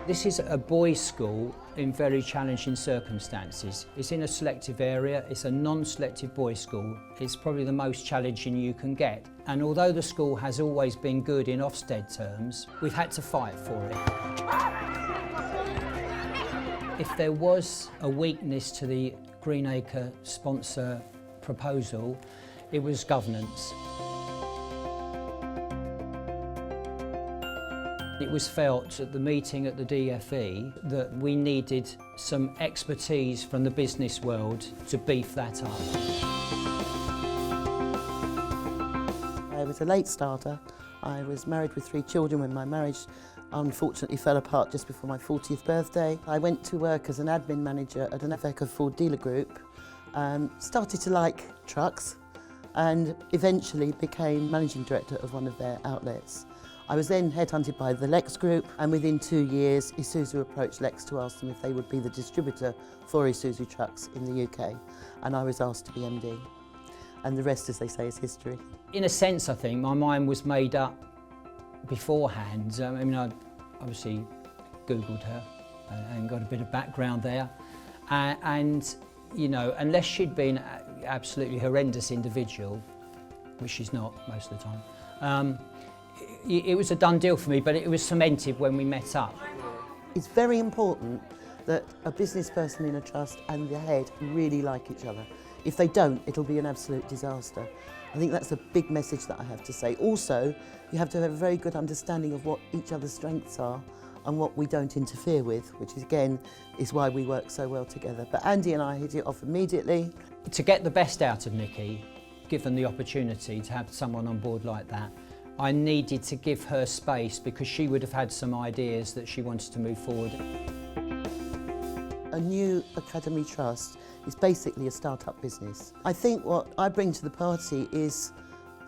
This is a boys' school in very challenging circumstances. It's in a selective area, it's a non-selective boys' school. It's probably the most challenging you can get. And although the school has always been good in Ofsted terms, we've had to fight for it. If there was a weakness to the Greenacre sponsor proposal, it was governance. It was felt at the meeting at the DFE that we needed some expertise from the business world to beef that up. I was a late starter. I was married with 3 children when my marriage unfortunately fell apart just before my 40th birthday. I went to work as an admin manager at an Iveco Ford dealer group, started to like trucks and eventually became managing director of one of their outlets. I was then headhunted by the Lex Group, and within 2 years Isuzu approached Lex to ask them if they would be the distributor for Isuzu trucks in the UK, and I was asked to be MD. And the rest, as they say, is history. In a sense, I think my mind was made up beforehand. I mean, I obviously Googled her and got a bit of background there, and you know, unless she'd been an absolutely horrendous individual, which she's not most of the time, it was a done deal for me, but it was cemented when we met up. It's very important that a business person in a trust and the head really like each other. If they don't, it'll be an absolute disaster. I think that's a big message that I have to say. Also, you have to have a very good understanding of what each other's strengths are and what we don't interfere with, which is, again, is why we work so well together. But Andy and I hit it off immediately. To get the best out of Nikki, given the opportunity to have someone on board like that, I needed to give her space because she would have had some ideas that she wanted to move forward. A new Academy Trust is basically a start-up business. I think what I bring to the party is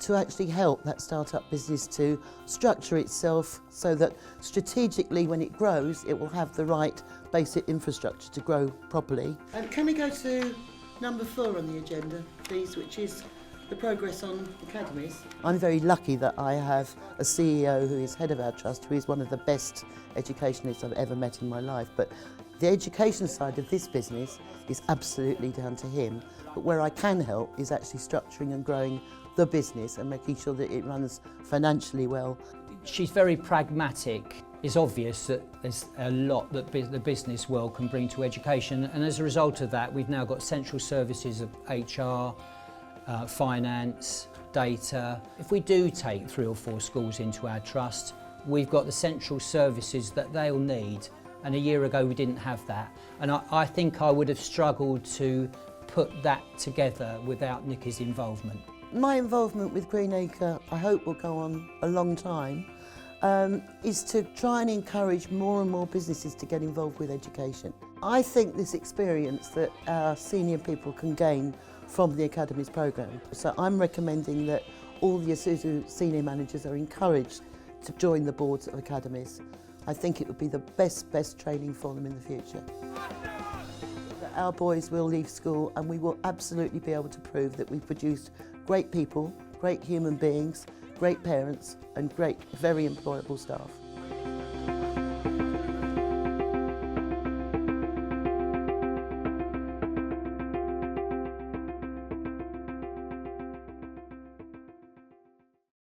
to actually help that start-up business to structure itself so that strategically when it grows it will have the right basic infrastructure to grow properly. Can we go to number 4 on the agenda, please, which is the progress on Academies. I'm very lucky that I have a CEO who is head of our trust, who is one of the best educationists I've ever met in my life. But the education side of this business is absolutely down to him. But where I can help is actually structuring and growing the business and making sure that it runs financially well. She's very pragmatic. It's obvious that there's a lot that the business world can bring to education, and as a result of that we've now got central services of HR, finance, data. If we do take 3 or 4 schools into our trust, we've got the central services that they'll need, and a year ago we didn't have that. And I think I would have struggled to put that together without Nikki's involvement. My involvement with Greenacre, I hope will go on a long time, is to try and encourage more and more businesses to get involved with education. I think this experience that our senior people can gain from the Academies programme. So I'm recommending that all the Isuzu senior managers are encouraged to join the boards of Academies. I think it would be the best training for them in the future. Our boys will leave school and we will absolutely be able to prove that we've produced great people, great human beings, great parents and great, very employable staff.